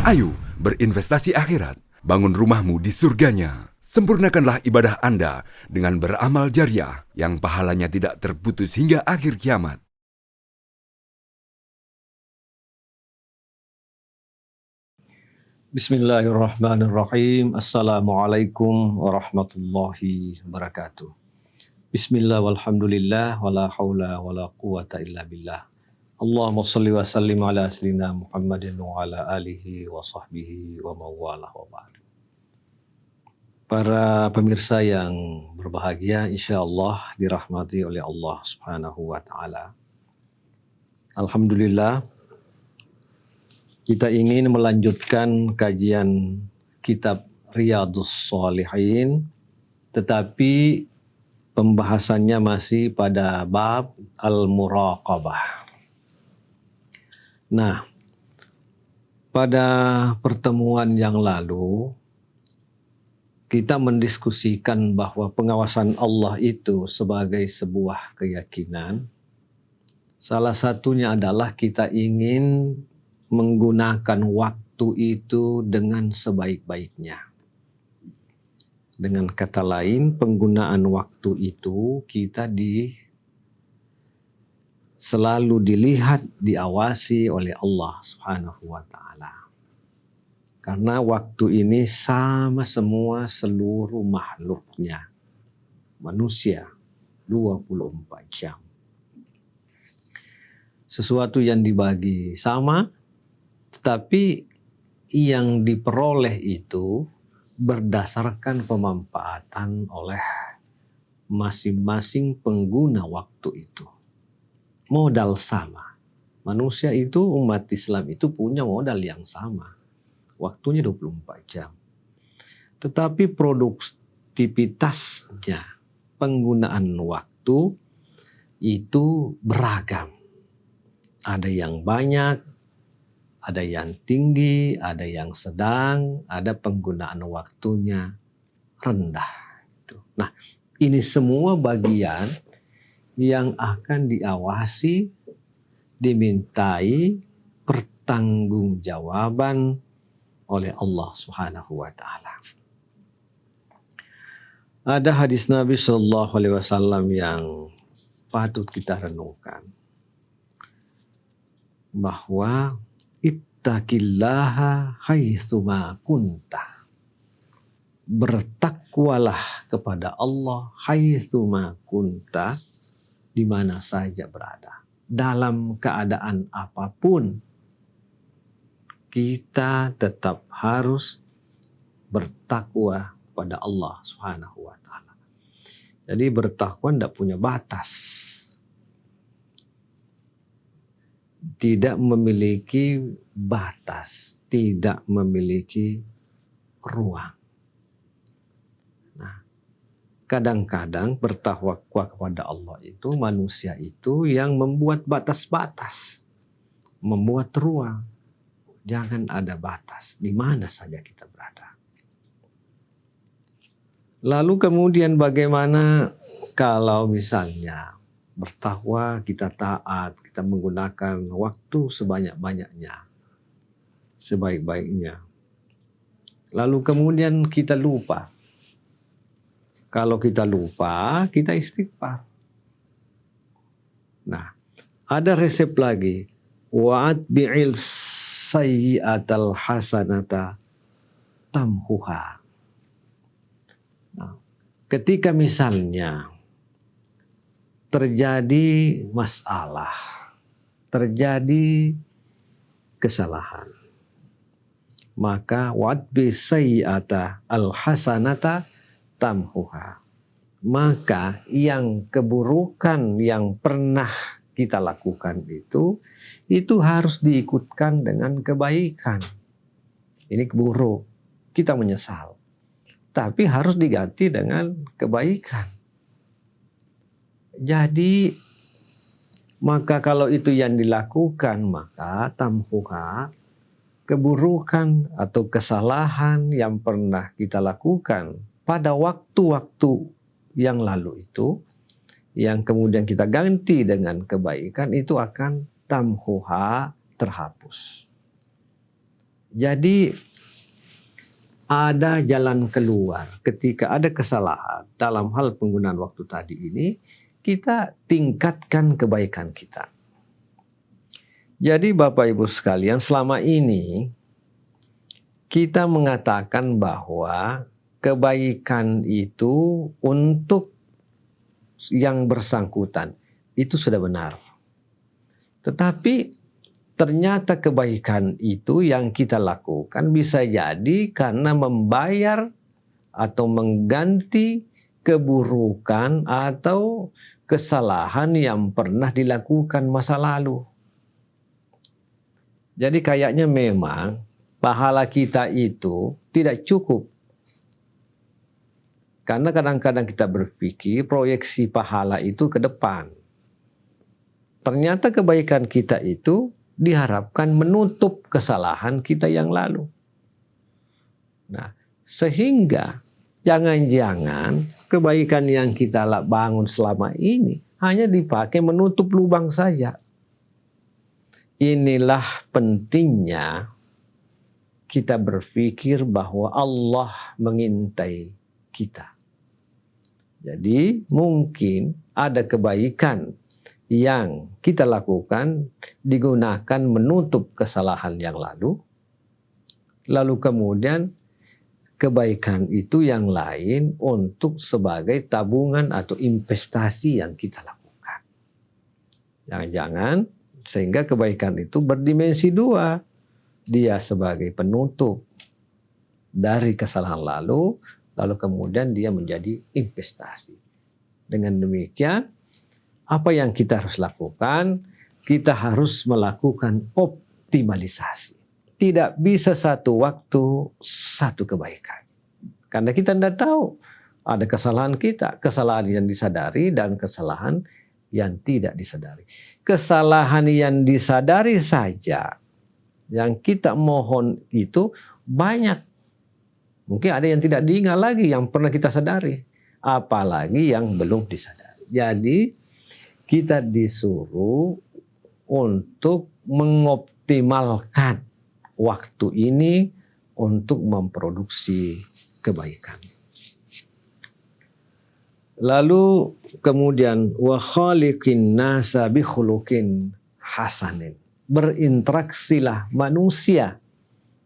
Ayo berinvestasi akhirat, bangun rumahmu di surganya. Sempurnakanlah ibadah Anda dengan beramal jariah yang pahalanya tidak terputus hingga akhir kiamat. Bismillahirrahmanirrahim. Assalamualaikum warahmatullahi wabarakatuh. Bismillah walhamdulillah wala haula wala quwata illa billah. Allahumma salli wa sallim ala sayyidina Muhammadin wa ala alihi wa sahbihi wa mawalah wa ba'd. Para pemirsa yang berbahagia, insyaallah dirahmati oleh Allah Subhanahu wa taala. Alhamdulillah, kita ingin melanjutkan kajian kitab Riyadhus Shalihin, tetapi pembahasannya masih pada bab al-muraqabah. Nah, pada pertemuan yang lalu kita mendiskusikan bahwa pengawasan Allah itu sebagai sebuah keyakinan. Salah satunya adalah kita ingin menggunakan waktu itu dengan sebaik-baiknya. Dengan kata lain, penggunaan waktu itu kita selalu dilihat, diawasi oleh Allah Subhanahu wa taala. Karena waktu ini sama semua seluruh makhluknya. Manusia 24 jam. Sesuatu yang dibagi sama, tapi yang diperoleh itu berdasarkan pemanfaatan oleh masing-masing pengguna waktu itu. Modal sama. Manusia itu, umat Islam itu punya modal yang sama. Waktunya 24 jam. Tetapi produktivitasnya, penggunaan waktu itu beragam. Ada yang banyak, ada yang tinggi, ada yang sedang, ada penggunaan waktunya rendah. Nah, ini semua bagian yang akan diawasi, dimintai pertanggungjawaban oleh Allah Subhanahu wa taala. Ada hadis Nabi sallallahu alaihi wasallam yang patut kita renungkan, bahwa ittaqillaha haitsuma kunta. Bertakwalah kepada Allah haitsuma kunta, di mana saja berada. Dalam keadaan apapun, kita tetap harus bertakwa kepada Allah Subhanahu wa taala. Jadi bertakwa tidak punya batas. Tidak memiliki batas, tidak memiliki ruang. Kadang-kadang bertakwa kepada Allah itu, manusia itu yang membuat batas-batas, membuat ruang. Jangan ada batas, di mana saja kita berada. Lalu kemudian bagaimana kalau misalnya bertakwa, kita taat, kita menggunakan waktu sebanyak-banyaknya, sebaik-baiknya. Lalu kemudian kita lupa. Kalau kita lupa, kita istighfar. Nah, ada resep lagi. Wa'atbi'il sayyi'atal hasanata tamhuha. Nah, ketika misalnya terjadi masalah, terjadi kesalahan, maka wa'atbi sayyi'ata al-hasanata tamhuha. Maka yang keburukan yang pernah kita lakukan itu harus diikutkan dengan kebaikan. Ini buruk, kita menyesal. Tapi harus diganti dengan kebaikan. Jadi, maka kalau itu yang dilakukan, maka tamhuha, keburukan atau kesalahan yang pernah kita lakukan pada waktu-waktu yang lalu itu, yang kemudian kita ganti dengan kebaikan, itu akan tamhuha, terhapus. Jadi ada jalan keluar ketika ada kesalahan dalam hal penggunaan waktu tadi ini, kita tingkatkan kebaikan kita. Jadi Bapak Ibu sekalian, selama ini kita mengatakan bahwa kebaikan itu untuk yang bersangkutan itu sudah benar. Tetapi ternyata kebaikan itu yang kita lakukan bisa jadi karena membayar atau mengganti keburukan atau kesalahan yang pernah dilakukan masa lalu. Jadi kayaknya memang pahala kita itu tidak cukup. Karena kadang-kadang kita berpikir proyeksi pahala itu ke depan. Ternyata kebaikan kita itu diharapkan menutup kesalahan kita yang lalu. Nah, sehingga jangan-jangan kebaikan yang kita bangun selama ini hanya dipakai menutup lubang saja. Inilah pentingnya kita berpikir bahwa Allah mengintai kita. Jadi mungkin ada kebaikan yang kita lakukan digunakan menutup kesalahan yang lalu. Lalu kemudian kebaikan itu yang lain untuk sebagai tabungan atau investasi yang kita lakukan. Jangan-jangan sehingga kebaikan itu berdimensi dua. Dia sebagai penutup dari kesalahan lalu kemudian dia menjadi investasi. Dengan demikian, apa yang kita harus lakukan? Kita harus melakukan optimalisasi. Tidak bisa satu waktu, satu kebaikan. Karena kita tidak tahu ada kesalahan kita, kesalahan yang disadari dan kesalahan yang tidak disadari. Kesalahan yang disadari saja yang kita mohon itu banyak. Mungkin ada yang tidak diingat lagi yang pernah kita sadari. Apalagi yang belum disadari. Jadi kita disuruh untuk mengoptimalkan waktu ini untuk memproduksi kebaikan. Lalu kemudian wa khaliqin nasa bi khuluqin hasanin. Berinteraksilah manusia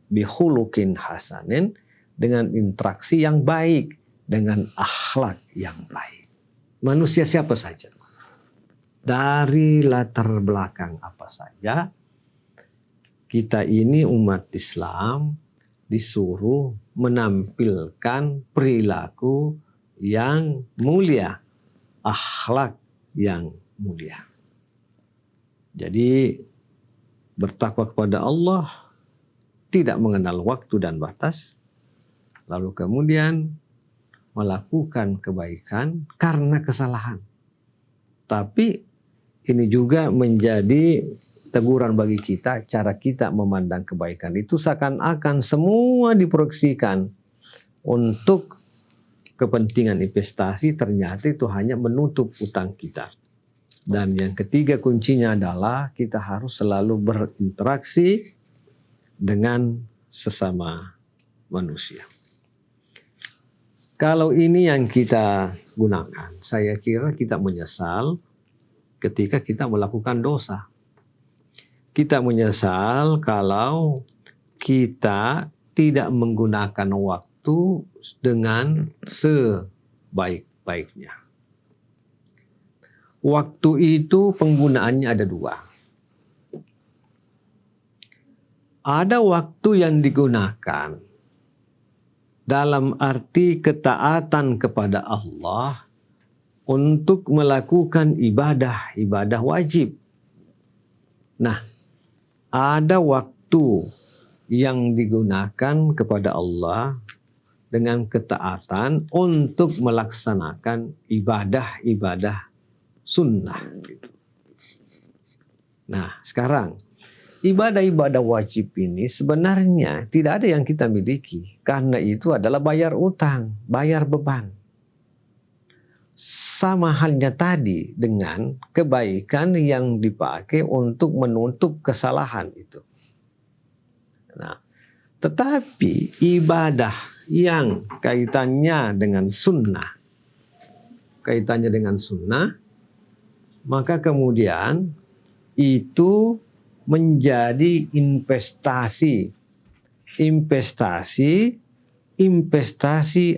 bi khuluqin hasanin dengan interaksi yang baik, dengan akhlak yang baik. Manusia siapa saja, dari latar belakang apa saja, kita ini umat Islam disuruh menampilkan perilaku yang mulia, akhlak yang mulia. Jadi bertakwa kepada Allah, tidak mengenal waktu dan batas, lalu kemudian melakukan kebaikan karena kesalahan. Tapi ini juga menjadi teguran bagi kita, cara kita memandang kebaikan itu seakan-akan semua diproyeksikan untuk kepentingan investasi, ternyata itu hanya menutup utang kita. Dan yang ketiga kuncinya adalah kita harus selalu berinteraksi dengan sesama manusia. Kalau ini yang kita gunakan, saya kira kita menyesal ketika kita melakukan dosa. Kita menyesal kalau kita tidak menggunakan waktu dengan sebaik-baiknya. Waktu itu penggunaannya ada dua. Ada waktu yang digunakan dalam arti ketaatan kepada Allah untuk melakukan ibadah wajib. Nah, ada waktu yang digunakan kepada Allah dengan ketaatan untuk melaksanakan ibadah sunnah. Nah, sekarang ibadah wajib ini sebenarnya tidak ada yang kita miliki, karena itu adalah bayar utang, bayar beban. Sama halnya tadi dengan kebaikan yang dipakai untuk menutup kesalahan itu. Nah, Tetapi ibadah yang kaitannya dengan sunnah, maka kemudian itu menjadi investasi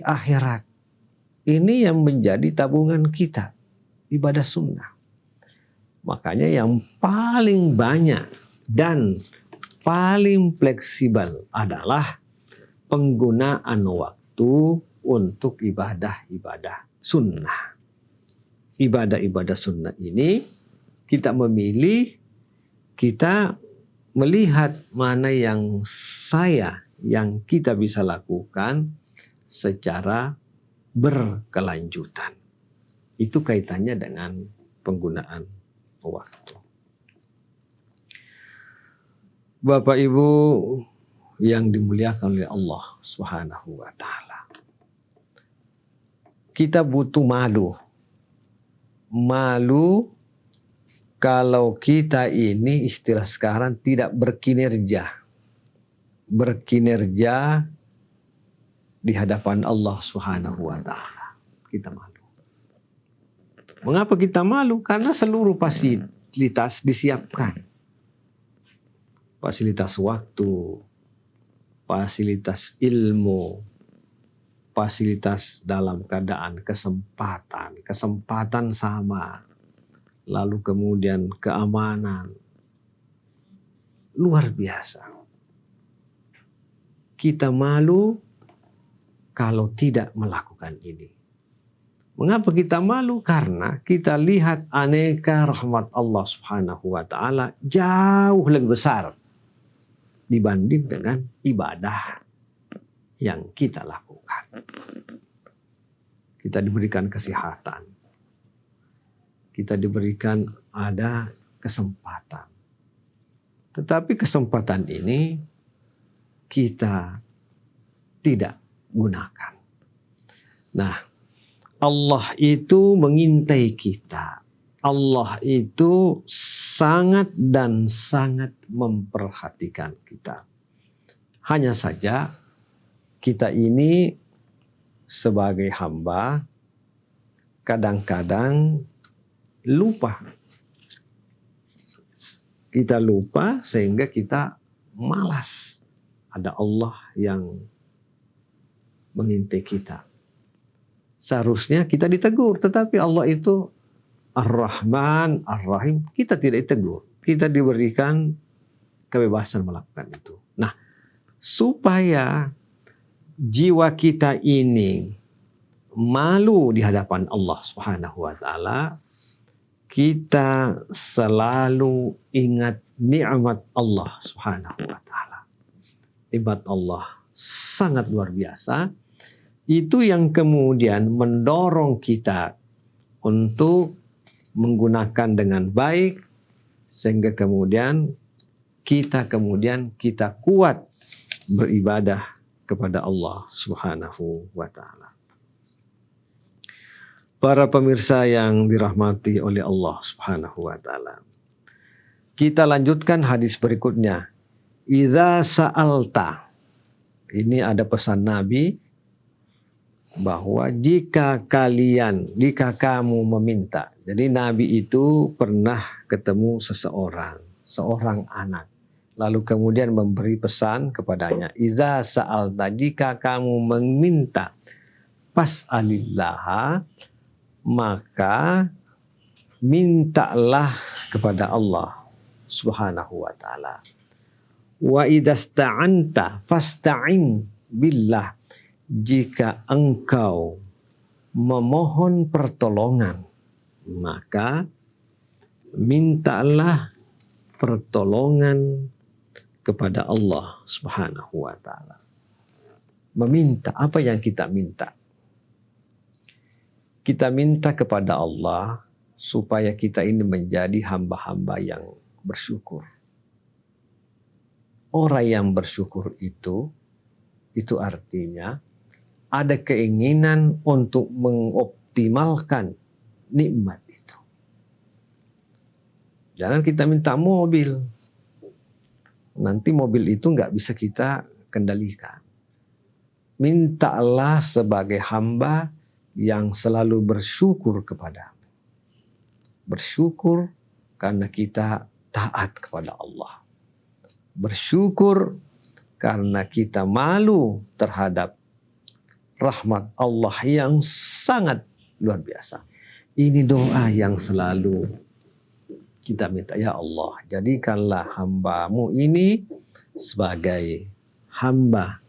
akhirat. Ini yang menjadi tabungan kita, ibadah sunnah. Makanya yang paling banyak dan paling fleksibel adalah penggunaan waktu untuk ibadah-ibadah sunnah. Ibadah-ibadah sunnah ini kita memilih, kita melihat mana yang kita bisa lakukan secara berkelanjutan. Itu kaitannya dengan penggunaan waktu. Bapak Ibu yang dimuliakan oleh Allah Subhanahu wa taala. Kita butuh malu. Malu kalau kita ini istilah sekarang tidak berkinerja. Berkinerja di hadapan Allah Subhanahu wa taala. Kita malu. Mengapa kita malu? Karena seluruh fasilitas disiapkan. Fasilitas waktu, fasilitas ilmu, fasilitas dalam keadaan kesempatan sama, lalu kemudian keamanan. Luar biasa. Kita malu kalau tidak melakukan ini. Mengapa kita malu? Karena kita lihat aneka rahmat Allah Subhanahu wa taala jauh lebih besar dibanding dengan ibadah yang kita lakukan. Kita diberikan kesehatan. Kita diberikan ada kesempatan. Tetapi kesempatan ini kita tidak gunakan. Nah, Allah itu mengintai kita. Allah itu sangat dan sangat memperhatikan kita. Hanya saja kita ini sebagai hamba kadang-kadang lupa. Kita lupa sehingga kita malas. Ada Allah yang mengintai kita. Seharusnya kita ditegur, tetapi Allah itu Ar-Rahman, Ar-Rahim. Kita tidak ditegur. Kita diberikan kebebasan melakukan itu. Nah, supaya jiwa kita ini malu di hadapan Allah Subhanahu wa taala, kita selalu ingat nikmat Allah Subhanahu wa taala. Nikmat Allah sangat luar biasa. Itu yang kemudian mendorong kita untuk menggunakan dengan baik sehingga kemudian kita kuat beribadah kepada Allah Subhanahu wa taala. Para pemirsa yang dirahmati oleh Allah Subhanahu wa taala. Kita lanjutkan hadis berikutnya. Idza sa'alta. Ini ada pesan Nabi bahwa jika kamu meminta. Jadi Nabi itu pernah ketemu seorang anak. Lalu kemudian memberi pesan kepadanya. Iza sa'alta, jika kamu meminta, fas'alillah, maka mintalah kepada Allah Subhanahu wa ta'ala. Wa idasta'anta fasta'in billah. Jika engkau memohon pertolongan, maka mintalah pertolongan kepada Allah Subhanahu wa taala. Meminta, apa yang kita minta? Kita minta kepada Allah supaya kita ini menjadi hamba-hamba yang bersyukur. Orang yang bersyukur itu artinya ada keinginan untuk mengoptimalkan nikmat itu. Jangan kita minta mobil. Nanti mobil itu nggak bisa kita kendalikan. Mintalah sebagai hamba yang selalu bersyukur kepadamu. Bersyukur karena kita taat kepada Allah. Bersyukur karena kita malu terhadap rahmat Allah yang sangat luar biasa. Ini doa yang selalu kita minta. Ya Allah, jadikanlah hamba-Mu ini sebagai hamba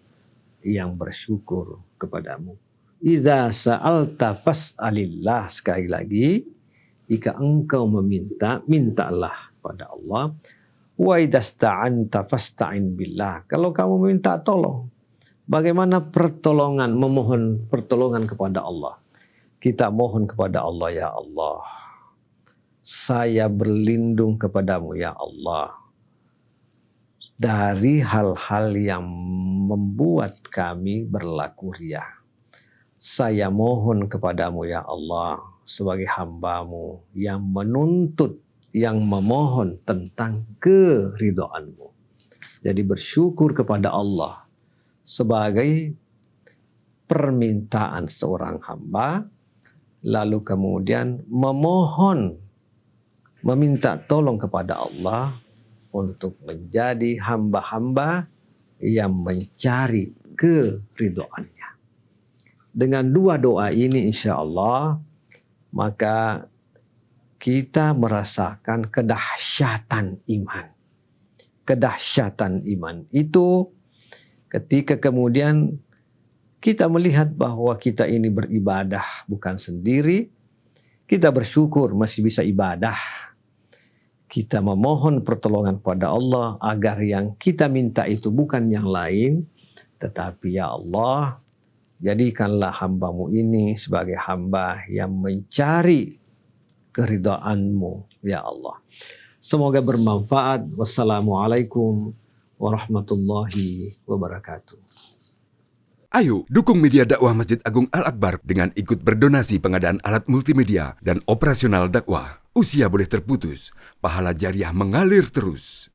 yang bersyukur kepadamu. Iza sa'alta fas'alillah. Sekali lagi, jika engkau meminta, mintalah pada Allah. Wa idza sta'anta fasta'in billah. Kalau kamu meminta tolong, bagaimana pertolongan, memohon pertolongan kepada Allah? Kita mohon kepada Allah, ya Allah, saya berlindung kepadamu ya Allah dari hal-hal yang membuat kami berlaku riya. Saya mohon kepadamu ya Allah sebagai hamba-Mu yang menuntut, yang memohon tentang keridhaan-Mu. Jadi bersyukur kepada Allah sebagai permintaan seorang hamba, lalu kemudian memohon, meminta tolong kepada Allah untuk menjadi hamba-hamba yang mencari keridhaannya. Dengan dua doa ini insya Allah, maka kita merasakan kedahsyatan iman. Kedahsyatan iman itu ketika kemudian kita melihat bahwa kita ini beribadah bukan sendiri, kita bersyukur masih bisa ibadah. Kita memohon pertolongan pada Allah agar yang kita minta itu bukan yang lain, tetapi ya Allah, jadikanlah hamba-Mu ini sebagai hamba yang mencari keridhaan-Mu, ya Allah. Semoga bermanfaat. Wassalamualaikum warahmatullahi wabarakatuh. Ayo dukung media dakwah Masjid Agung Al-Akbar dengan ikut berdonasi pengadaan alat multimedia dan operasional dakwah. Usia boleh terputus, pahala jariah mengalir terus.